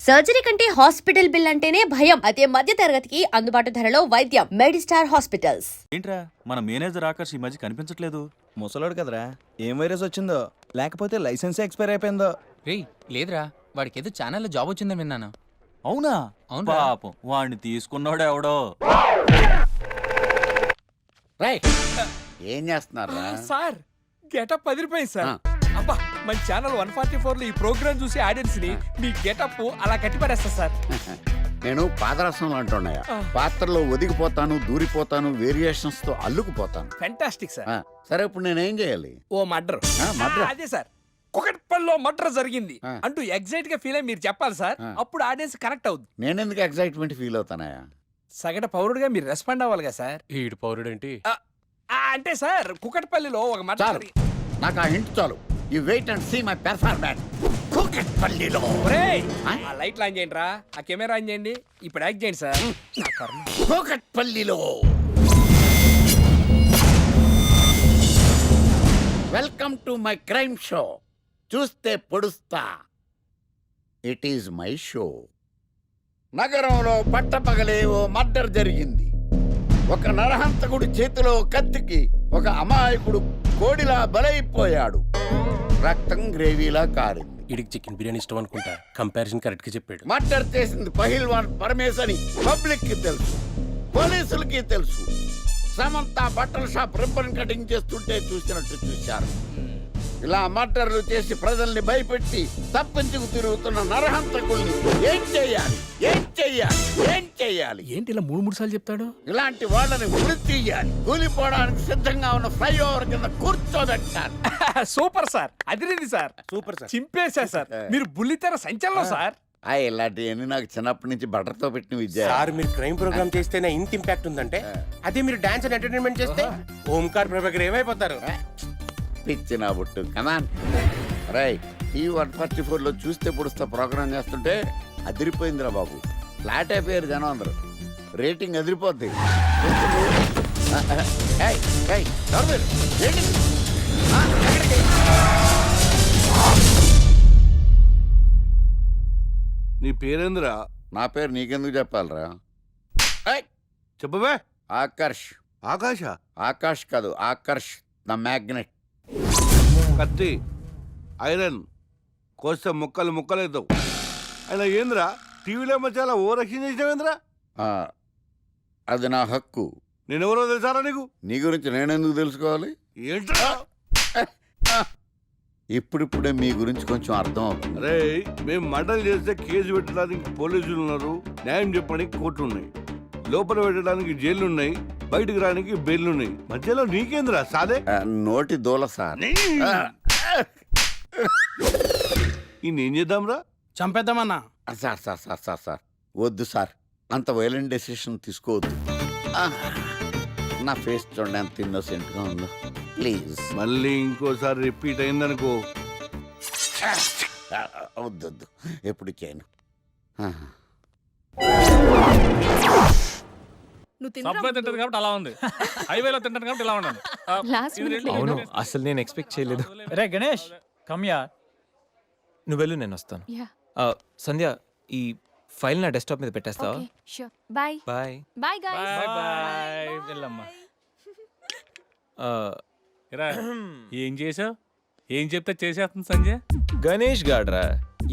Surgery కంటే hospital bill అంటేనే భయం. అదే మధ్య తరగతికి అందుబాటు ధరలో వైద్యం. Medistar hospitals. ఏంట్రా మన మేనేజర్ ఆకర్ష్ ఈ మధ్య కనిపించట్లేదు. ముసలోడు కదరా, ఏం వైరస్ వచ్చిందో లేకపోతే లైసెన్స్ ఎక్స్పైర్ అయిపోయిందో. రేయ్ లేదురా, వాడికి ఏదో ఛానల్లో జాబ్ వచ్చిందని విన్నాను. అవునా? అవును పాపం వాడిని తీసుకున్నాడు ఎవడో. ఏం చేస్తున్నారా సార్? గెటప్ 10 రూపాయలు సార్. అబ్బా, మన ఛానల్ 144 లో ఈ ప్రోగ్రామ్ చూసి ఆడియన్స్ ని మీ గెటప్ అలా కట్టిపడేస్తా సార్. నేను పాదరసం అంటున్నాయా, పాత్రలో ఒదిగిపోతాను, దూరిపోతాను, వేరియేషన్స్ తో అల్లుకుపోతాను. Fantastic sir. సరే ఇప్పుడు నేనేం చేయాలి? ఓ మర్డర్. అదే సార్, కుకట్పల్లిలో మర్డర్ జరిగింది అంటూ ఎగ్జైట్ గా ఫీల్ అయ్యి మీరు చెప్పాలి సార్. అప్పుడు ఆడియన్స్ కనెక్ట్ అవుద్ది. నేనెందుకు ఎక్సైట్మెంట్ ఫీల్ అవుతానయా? సగట పౌరుడుగా మీరు రెస్పాండ్ అవ్వాలిగా సార్. ఈడు పౌరుడేంటి? అంటే సార్ కుకట్పల్లిలో ఒక మర్డర్. నాకు ఆ హింట్ చాలు. You wait and see my performance. కుకట్పల్లిలో ఆ లైట్లు ఆన్ చేయండి రా, ఆ కెమెరా ఆన్ చేయండి. ఇప్పుడు యాక్ట్ చేయండి సార్. కుకట్పల్లిలో welcome to my crime show. చూస్తే పొడుస్తా. It is my show. నగరంలో పట్టపగలే ఓ మర్డర్ జరిగింది. ఒక నరహంతకుడి చేతిలో కత్తికి ఒక అమాయకుడు కోడిలా బలైపోయాడు. రక్తం గ్రేవీలా కారింది. ఇడికి చికెన్ బిర్యానీ ఇష్టం అనుకుంటా. కంపారిజన్ కరెక్ట్ గా చెప్పాడు. మర్డర్ చేసింది పహిల్వాన్ పరమేశ్ అని పబ్లిక్ కి తెలుసు, పోలీసులకి తెలుసు. సమంత బట్టల షాప్ రిబ్బన్ కటింగ్ చేస్తుంటే చూసినట్టు చూశారు. ఇలా మర్డర్లు చేసి ప్రజల్ని భయపెట్టి తప్పించుకు తిరుగుతున్న నరహంతకుల్ని ఏం చెయ్యాలి, ఏం చెయ్యాలి, ఏం చెయ్యాలి? ఏంటి ఇలా 3 సార్లు చెప్తాడు? ఇలాంటి వాళ్ళని ఉరి తీయాలి. కూలిపోవడానికి సిద్ధంగా ఉన్న ఫ్లైఓవర్ కింద కూర్చోబెట్టాలి. సూపర్ సార్, అదిరింది సార్. Super sir. చింపేశా సార్. మీరు బుల్లితెర సంచలనం సార్. ఇలాంటివన్నీ నాకు చిన్నప్పటి నుంచి బట్టర్తో పెట్టిన విద్య. సార్ మీరు క్రైమ్ ప్రోగ్రామ్ చేస్తేనే ఇంత ఇంపాక్ట్ ఉందంటే, అదే మీరు డాన్స్ అండ్ ఎంటర్టైన్మెంట్ చేస్తే ఓంకార్ ప్రభాకర్ ఏమైపోతారు? పిచ్చి నా బుట్టు. కమాన్ రై. ఈ 144లో చూస్తే పొడుస్తా ప్రోగ్రామ్ చేస్తుంటే అదిరిపోయిందిరా బాబు. ఫ్లాట్ అయిపోయారు జనం అందరూ. రేటింగ్ అదిరిపోద్ది. నీ పేరేందిరా? నా పేరు నీకెందుకు చెప్పాలరా? చెప్పవే. ఆకర్ష్. ఆకాశ? ఆకాష్ కాదు, ఆకర్ష్ ద మ్యాగ్నెట్. కత్తి, ఐరన్ కోస్తే ముక్కలు ముక్కలవుతావు. అయినా ఏంద్రా టీవీలో చాలా ఓ రక్షణ చేసినావేంద్రా? అది నా హక్కు. నేనెవరో తెలుసారా నీకు? నీ గురించి నేనెందుకు తెలుసుకోవాలి? ఏంట్రా? ఇప్పుడిప్పుడే మీ గురించి కొంచెం అర్థం అవుతుంది. అరే, మేము మర్డర్ చేస్తే కేసు పెట్టడానికి పోలీసులు ఉన్నారు, న్యాయం చెప్పడానికి కోర్టు ఉన్నాయి, లోపల పెట్టడానికి జైలు ఉన్నాయి, బయటకు రానికి బెయిల్ ఉన్నాయి. మధ్యలో నీకేంద్రా సాదే? నోటి దూల సార్. ఈయనేం చేద్దాంరా? చంపేద్దామన్నా. Sir sir sir sir sir వద్దు సార్, అంత వైలెంట్ డెసిషన్ తీసుకోవద్దు. నా ఫేస్ చూడండి ఎంత ఇన్నోసెంట్గా ఉందో. ప్లీజ్. మళ్ళీ ఇంకోసారి రిపీట్ అయిందనుకో. వద్దొద్దు, ఎప్పుడు చేయను. సబ్వే తింటది కాబట్టి అలా ఉంది, హైవేలో తింటాను కాబట్టి ఇలా ఉన్నాను. అవును, అసలు నేను ఎక్స్పెక్ట్ చేయలేదు. రే గణేష్, కమ్యా. నువ్వు వెళ్ళు, నేను వస్తాను. సంధ్య, ఈ ఫైల్ నా డెస్క్టాప్ మీద పెట్టేస్తావా? Bye bye bye bye bye. వెళ్ళమ్మా. ఏం చేసావు? ఏం చెప్తే చేసేస్తుంది సంజయ్. గణేష్ గాడ్రా,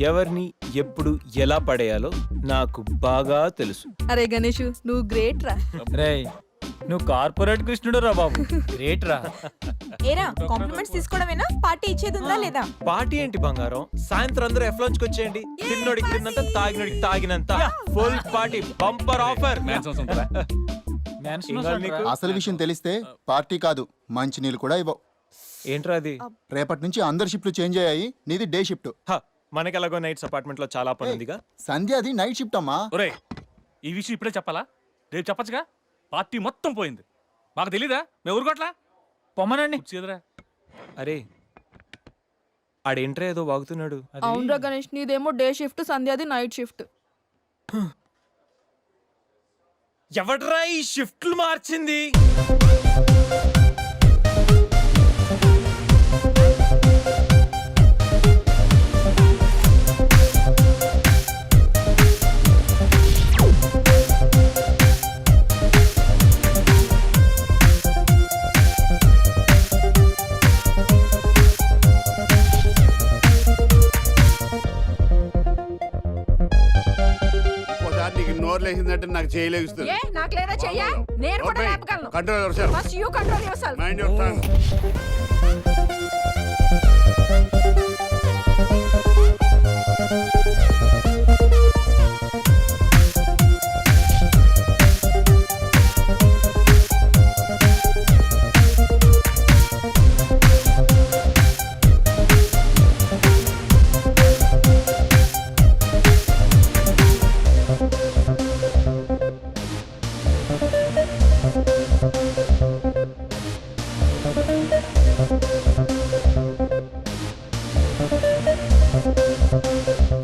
ఎవరిని ఎప్పుడు ఎలా పడేయాలో నాకు బాగా తెలుసు. అరే గణేష్, నువ్వు గ్రేట్ రా. రే, నువ్వు కార్పొరేట్ కృష్ణుడు రా బాబు. గ్రేట్ రా. ఏరా, కాంప్లిమెంట్స్ తీసుకోవడమేనా? పార్టీ ఇచ్చేది ఉందా లేదా? పార్టీ ఏంటి బంగారం? సాయంత్రం అందరూ ఎఫ్లాంచ్కి వచ్చేయండి. తిన్నోడికి తిన్నంత, తాగినోడికి తాగినంత, ఫుల్ పార్టీ, బంపర్ ఆఫర్. అసలు విషయం తెలిస్తే పార్టీ కాదు, మంచి నీళ్ళు కూడా ఇవ్వవు. ఏంట్రా అది? రేపటి నుంచి అందరి షిఫ్ట్లు చేంజ్ అయ్యాయి, నీది డే షిఫ్ట్. మనకి ఎలాగో నైట్స్ అపార్ట్మెంట్ లో చాలా పని ఉందిగా. సంధ్య అది నైట్ షిఫ్ట్ అమ్మా. ఒరే, ఈ విషయం ఇప్పుడే చెప్పాలా? రేపు చెప్పచ్చుగా. పార్టీ మొత్తం పోయింది, మాకు తెలీదా? మేము ఊరుకోట్లా. పొమ్మనండి. అరే, ఆడేంట్రా ఏదో వాగుతున్నాడు. అవునరా గణేష్, నీదేమో డే షిఫ్ట్, సంధ్యాది నైట్ షిఫ్ట్. ఎవడ్రా ఈ షిఫ్ట్లు మార్చింది? నోర్లేసిందంటే నాకు చేయలేస్తుంది ఏ నాకు లేదా చెయ్యా నేను కూడా లేపగలను control yourself first you control yourself mind your tongue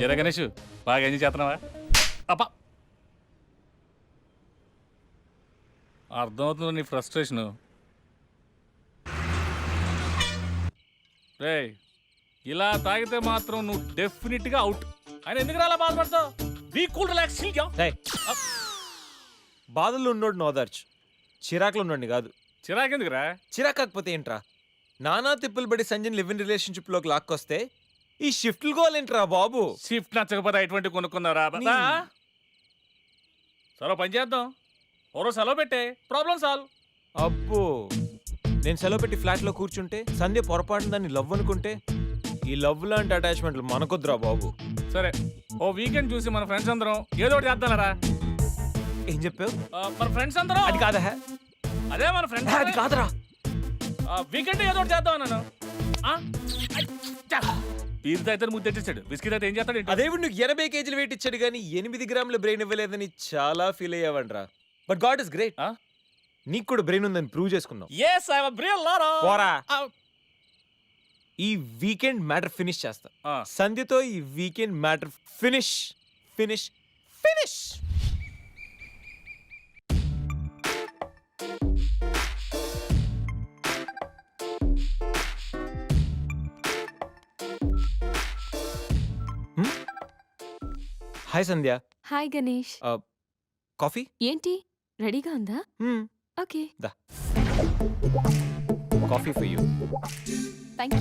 ఎరా గణేష్ బాగా ఎంజాయ్ చేస్తున్నావా? అప్ప అర్థమవుతుంది నీ ఫ్రస్ట్రేషను. రే ఇలా తాగితే మాత్రం నువ్వు డెఫినెట్గా అవుట్. ఆయన ఎందుకు అలా బాధపడతావు? Be cool relax. బాధల్లో ఉన్నోడు నోదార్చు, చిరాకులో ఉన్నోడిని కాదు. చిరాకెందుకురా? చిరాకు కాకపోతే ఏంట్రా? నానా తిప్పులు పడి సంజయ్ లివ్ ఇన్ రిలేషన్షిప్ లోకి లాక్కొస్తే ఈ షిఫ్ట్లు గోలేంట్రా బాబు? షిఫ్ట్ నచ్చకపోతే ఎటువంటి కొనుక్కున్నారా? సరే పని చేద్దాం, ఓరో సెలవు పెట్టే, ప్రాబ్లం సాల్వ్. అబ్బో, నేను సెలవు పెట్టి ఫ్లాట్ లో కూర్చుంటే సంధ్య పొరపాటున దాన్ని లవ్ అనుకుంటే ఈ లవ్ లాంటి అటాచ్మెంట్లు మనకొద్దురా బాబు. సరే ఓ వీకెండ్ చూసి మన ఫ్రెండ్స్ అందరం ఏదో ఒకటి చేద్దాంరా. ఏం చెప్పావు? మన ఫ్రెండ్స్ అందరం అది కాదా? అదే మన ఫ్రెండ్స్ అది కాదురా. వీకెండ్ ఏదో ఒకటి చేద్దాం అన్నాను. పీర్ అయితే ముద్దు తెచ్చేసాడు, బిస్కీ అయితే ఏం చేస్తాడు? అదేవిడు నువ్వు 80 కేజీలు వెయిట్ ఇచ్చాడు కానీ 8 గ్రాముల బ్రెయిన్ ఇవ్వలేదని చాలా ఫీల్ అయ్యావంట్రా. బట్ గాడ్ ఇస్ గ్రేట్, నీకు కూడా బ్రెయిన్ ఉందని ప్రూవ్ చేసుకున్నావు. yes I have a brain Lara. పోరా. ఈ వీకెండ్ మ్యాటర్ ఫినిష్ చేస్తా. సంధ్యతో ఈ weekend matter finish finish finish. Hi Sandhya. Hi Ganesh. Coffee ఏంటి రెడీగా ఉందా? ఓకే, దా. Coffee for you. Thank you.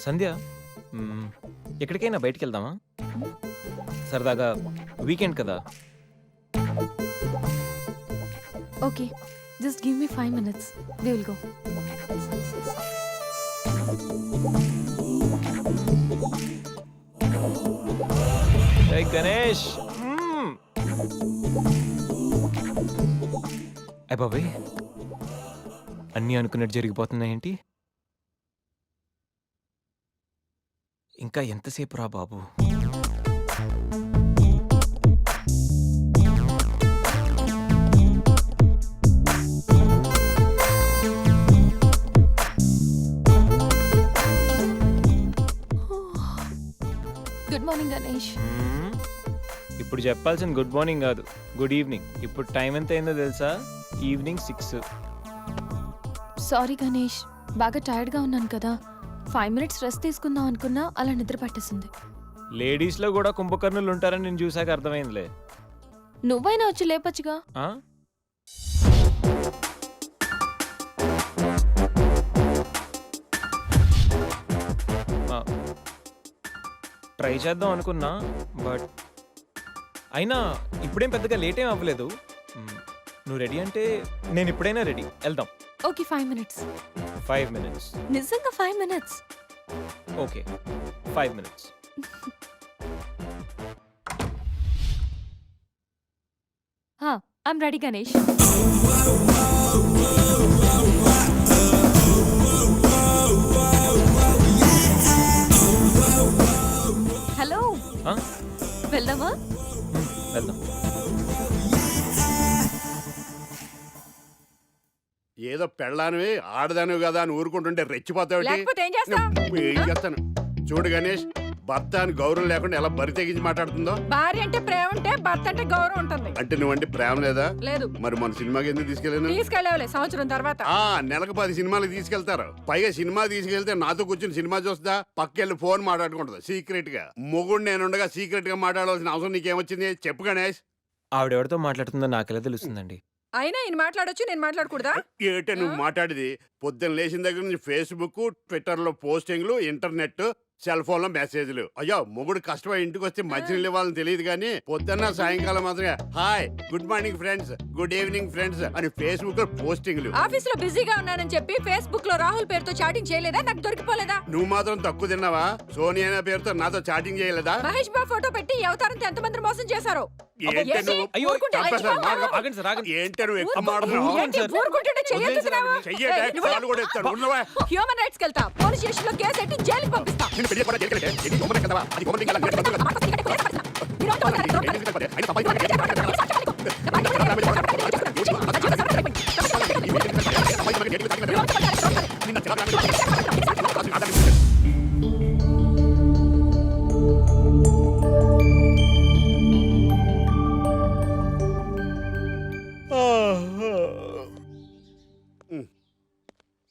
Sandhya, ఎక్కడికైనా బయటికి వెళ్దామా? సరదాగా వీకెండ్ కదా. Okay, just give me 5 minutes. We will go. Hey Ganesh. అయ్ బాబాయ్, అన్నీ అనుకున్నట్టు జరిగిపోతున్నాయేంటి? ఇంకా ఎంతసేపు రా బాబు? Good morning Ganesh. ఇప్పుడు చెప్పాల్సిన గుడ్ మార్నింగ్ కాదు, గుడ్ ఈవినింగ్. ఇప్పుడు టైం ఎంత అయిందో తెలుసా? ఈవినింగ్ 6. సారీ గణేష్, బాగా టైర్డ్గా ఉన్నాను కదా. 5 minutes రెస్ట్ తీసుకుందాం అనుకున్నా, అలా నిద్ర పట్టేసింది. లేడీస్లో కూడా కుంభకర్ణులు ఉంటారని నేను చూసాక అర్థమైందిలే. నువ్వైనా వచ్చి లేపచ్చుగా. ట్రై చేద్దాం అనుకున్నా, బట్ అయినా ఇప్పుడేం పెద్దగా లేట్ ఏం అవ్వలేదు. నువ్వు రెడీ అంటే నేను ఇప్పుడైనా రెడీ, వెళ్దాం. Okay, 5 minutes. 5 minutes. నిజంగా 5 minutes. Okay, 5 minutes. I'm ready Ganesh. Hello, వెళ్దామా? వెళ్దాం. ఏదో పెళ్ళానివి ఆడదానివి కదా అని ఊరుకుంటుంటే రెచ్చిపోతావు. లేకపోతే ఏం చేస్తావ్? ఏం చేస్తాను చూడు గణేష్, భర్త అని గౌరవం లేకుండా ఎలా బరి తెగించి మాట్లాడుతుందో. భార్య అంటే ప్రేమ ఉంటే భర్త అంటే గౌరవం ఉంటుంది. అంటే నువ్వంటే ప్రేమ లేదా? లేదు. మరి మన సినిమాకి ఎందుకు తీసుకెళ్ళాను? తీసుకెళ్ళవలే, సంవత్సరం తర్వాత. నెలకు 10 సినిమాలకు తీసుకెళ్తారు. పైగా సినిమా తీసుకెళ్తే నాతో కూర్చుని సినిమా చూస్తా, పక్కెళ్ళి ఫోన్ మాట్లాడుకుంటుంది సీక్రెట్ గా. మొగుడు నేనుండగా సీక్రెట్ గా మాట్లాడాల్సిన అవసరం నీకేమొచ్చింది చెప్పు గణేష్. ఆవిడెవరితో మాట్లాడుతుందో నాకెలా తెలుస్తుందండి? అయినా ఈయన మాట్లాడొచ్చు నేను మాట్లాడకూడదా? ఏటే నువ్వు మాట్లాడేది? పొద్దున్న లేచిన దగ్గర నుంచి ఫేస్బుక్, ట్విట్టర్లో పోస్టింగ్లు, ఇంటర్నెట్, సెల్ ఫోన్ లో మెసేజ్లు. అయ్యో మొగుడు కష్టమై ఇంటికి వస్తే మంచినీళ్ళు ఇవ్వాలని తెలియదు కానీ పొద్దున్న సాయంకాలం మాత్రమే hi, good morning friends, good evening friends అని ఫేస్బుక్ లో పోస్టింగ్లు. ఆఫీస్ లో బిజీగా ఉన్నానని చెప్పి ఫేస్బుక్ లో రాహుల్ పేరుతో చాటింగ్ చేయలేదా? నాకు దొరికిపోలేదా? నువ్వు మాత్రం తక్కువ తిన్నావా? సోనియా పేరుతో నాతో చాటింగ్ చేయలేదా? మహేష్ బాబు ఫోటో పెట్టి ఈ అవతారంతో ఎంతమంది మోసం చేశారు? ఏంటే నువ్వు? అయ్యో, చంపేస్తాను. ఆగండి సార్, ఆగండి. ఏంటే నువ్వు ఎక్కువ మాట్లాడుతున్నావు? ఏంటి ఊరుకుంటుంటే చెయ్యొద్దుతున్నావా? చెయ్యటే కాలు కూడా ఎత్తాను. ఉన్నవా? హ్యూమన్ రైట్స్ కెళ్తా, పోలీస్ స్టేషన్ లో కేసు ఎట్టి జైలుకి పంపిస్తా. నిన్ను పెళ్లి కూడా జైలుకి వెళ్ళే. ఎన్ని గొప్పలు కదవా? అది గొప్పలు ఇంకా లేదు.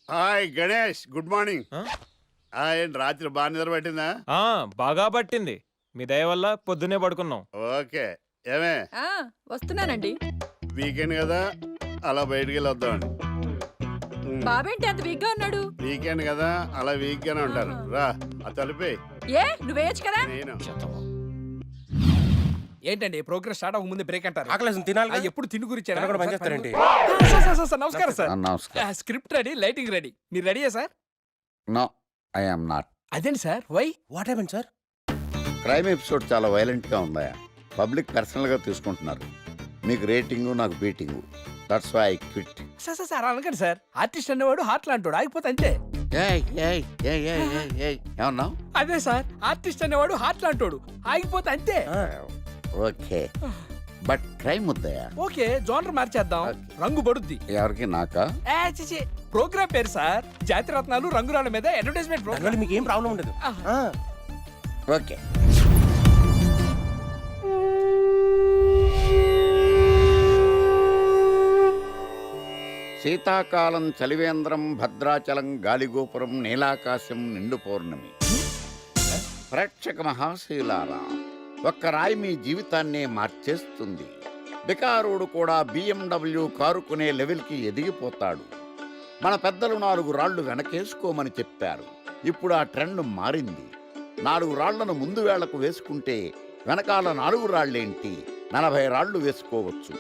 Hi Ganesh, good morning. ఏంటి రాత్రి బాగా నిద్ర పట్టిందా? బాగా పట్టింది. మీ దయ వల్ల పొద్దున్నే పడుకున్నాం. ఓకే. ఏమే వస్తున్నానండి. వీకెండ్ కదా, అలా బయటికి వెళ్ళి వద్దామండి. బాబేంటి అంత వీక్ గా ఉన్నాడు? వీకెండ్ కదా, అలా వీక్ గానే ఉంటారు. రా ఆ తలిపే. ఏ నువ్వేయచ్చు కదా? నేను ఏంటండి ప్రోగ్రెస్ స్టార్ట్ అవ్వక ముందే బ్రేక్ అంటారు? ఆకలేసం తినాలి. ఎప్పుడు తిండి గురించి కూడా పని చేస్తారండి. నమస్కారం సార్. నమస్కారం. Script ready, lighting ready. మీరు రెడీయా sir? No, I am not. అదేంటి sir, why? What happen sir? Crime episode చాలా వైలెంట్ గా ఉందా? పబ్లిక్ పర్సనల్ గా తీసుకుంటున్నారు. మీకు రేటింగ్, నాకు beating. That's why I quit. Sir sir sir అనకండి సార్. ఆర్టిస్ట్ అనేవాడు హార్ట్ లాంటాడు, ఆగిపోతే అంతే. ఏమన్నా? అదే సార్, ఆర్టిస్ట్ అనేవాడు హార్ట్ లాంటాడు, ఆగిపోతే అంతే. ఓకే, బట్ క్రైమ్ వద్దయా? ఓకే, జోనర్ మార్చేద్దాం. రంగు పడుద్ది. ఎవరికి? నాకా? ప్రోగ్రామ్ పేరు సార్ జాతిరత్నాలు రంగురాళ్ళ మీద అడ్వర్టైజ్మెంట్ ప్రోగ్రామ్. మీకు ఏం ప్రాబ్లం ఉండదు. ఓకే. శీతాకాలం చలివేంద్రం, భద్రాచలం గాలిగోపురం, నీలాకాశం, నిండు పౌర్ణమి. ప్రేక్షక మహాశీలారా, ఒక్క రాయి మీ జీవితాన్నే మార్చేస్తుంది. బికారుడు కూడా BMW కారు కొనే లెవెల్కి ఎదిగిపోతాడు. మన పెద్దలు 4 రాళ్లు వెనకేసుకోమని చెప్పారు. ఇప్పుడు ఆ ట్రెండ్ మారింది. 4 రాళ్లను ముందు వేళ్లకు వేసుకుంటే వెనకాల 4 రాళ్లేంటి 40 రాళ్లు వేసుకోవచ్చు.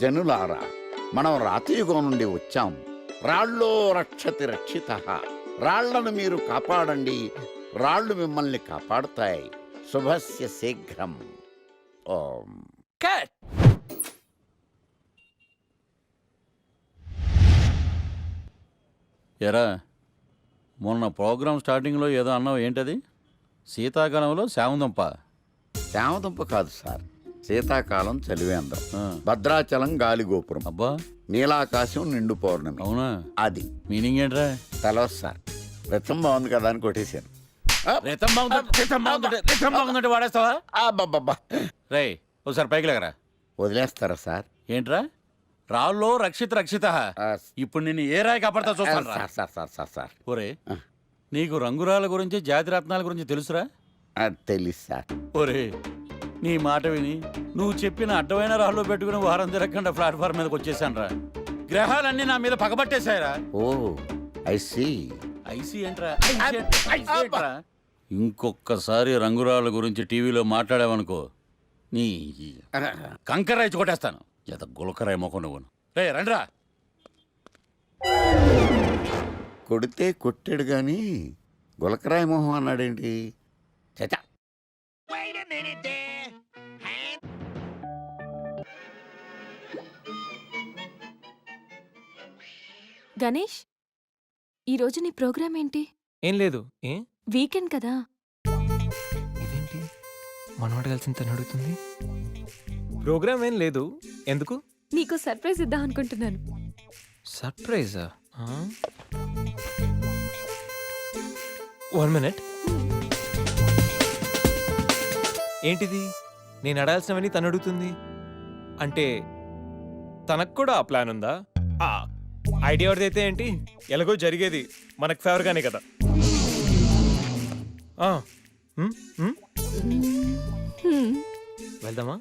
జనులారా, మనం రాతియుగం నుండి వచ్చాం. రాళ్ళో రక్షతి రక్షితః. రాళ్లను మీరు కాపాడండి, రాళ్లు మిమ్మల్ని కాపాడుతాయి. శుభస్య శీఘ్రం. ఓం. కట్. ఎరా, మొన్న ప్రోగ్రామ్ స్టార్టింగ్లో ఏదో అన్నావు, ఏంటది? శీతాకాలంలో శామందంప. శామదుంప కాదు సార్, శీతాకాలం చలివేంద్రం, భద్రాచలం గాలిగోపురం, అబ్బా, నీలాకాశం, నిండు పౌర్ణమి. అవునా? అది మీనింగ్ ఏంట్రా? తెలవదు సార్. రతం బాగుంది కదా అని కొట్టేశాను. వాడేస్తావా? అబ్బబ్బబ్బా. రే, ఒకసారి పైకి లేకరా. వదిలేస్తారా సార్? ఏంట్రా? రాళ్ళో రక్షిత. ఇప్పుడు నిన్ను ఏ రాయి కాపాడతా చూస్తాను. Sir sir sir sir sir ఒరే, నీకు రంగురాల గురించి, జాతిరత్నాల గురించి తెలుసురా? తెలీదు సార్. ఒరే, నీ మాట విని నువ్వు చెప్పిన అడ్డమైన రాళ్ళు పెట్టుకుని వారం తిరగకుండా ప్లాట్ఫామ్ మీదకి వచ్చేసాను రా. గ్రహాలన్నీ నా మీద పగబట్టేశాయరా. ఓ, ఐ సీ. ఐసీ ఏంట్రా? ఇంకొక్కసారి రంగురాళ్ళ గురించి టీవీలో మాట్లాడావనుకో, నీ కంకరాయి కొట్టేస్తాను. ఎంత గులకరాయి మొక్క నువ్వు. రే రండ్రా. కొడితే కొట్టాడు గాని గులకరాయ మొహం అన్నాడేంటి? చచా. గణేష్, ఈరోజు నీ ప్రోగ్రామ్ ఏంటి? ఏం లేదు. ఏ వీకెండ్ కదా. ఇదేంటి మనవాడు కలిసి తను అడుగుతుంది? ప్రోగ్రామ్ ఏం లేదు. ఎందుకు? నీకు సర్ప్రైజ్ ఇద్దాం అనుకుంటున్నాను. సర్ప్రైజా? 1 minute. ఏంటిది? నేను అడాల్సినవని తను అడుగుతుంది అంటే తనకు కూడా ఆ ప్లాన్ ఉందా? ఐడియా ఎవరిదైతే ఏంటి, ఎలాగో జరిగేది మనకు ఫేవర్గానే కదా. వెళ్దామా?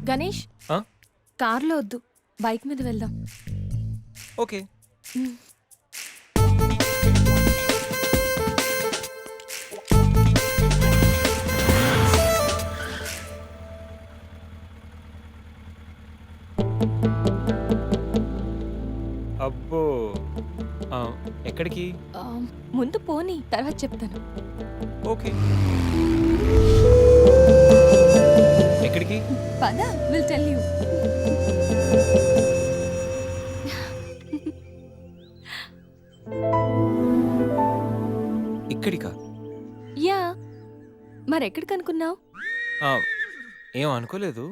గణేష్ ఆ? కార్లో వద్దు, బైక్ మీద వెళ్దాం. ఓకే. అబ్బో, ఎక్కడికి? ఆ, ముందు పోనీ, తర్వాత చెప్తాను. ఓకే. ఎక్కడికి? పద, విల్ టెల్ యూ. ఇక్కడికా? యా, మరెక్కడికి అనుకున్నావు? ఆ, ఏం అనుకోలేదు.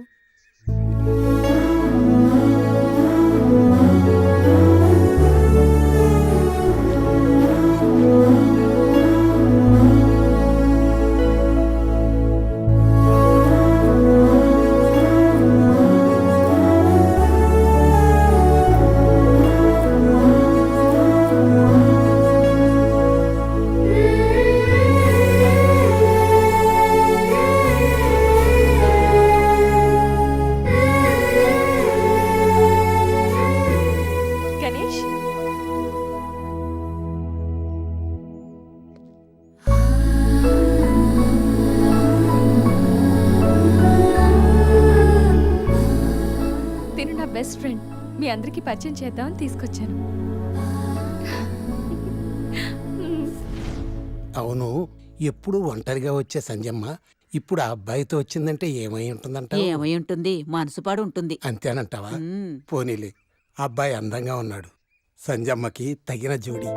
గణేష్, తిను నా బెస్ట్ ఫ్రెండ్. మీ అందరికీ పరిచయం చేద్దామని తీసుకొచ్చాను. అవును, ఎప్పుడు ఒంటరిగా వచ్చే సంజమ్మ ఇప్పుడు ఆ అబ్బాయితో వచ్చిందంటే ఏమై ఉంటుందంట? ఏమై ఉంటుంది, మనసుపాడు ఉంటుంది. అంతేనంటావా? పోనీలే, ఆ అబ్బాయి అందంగా ఉన్నాడు, సంజమ్మకి తగిన జోడి.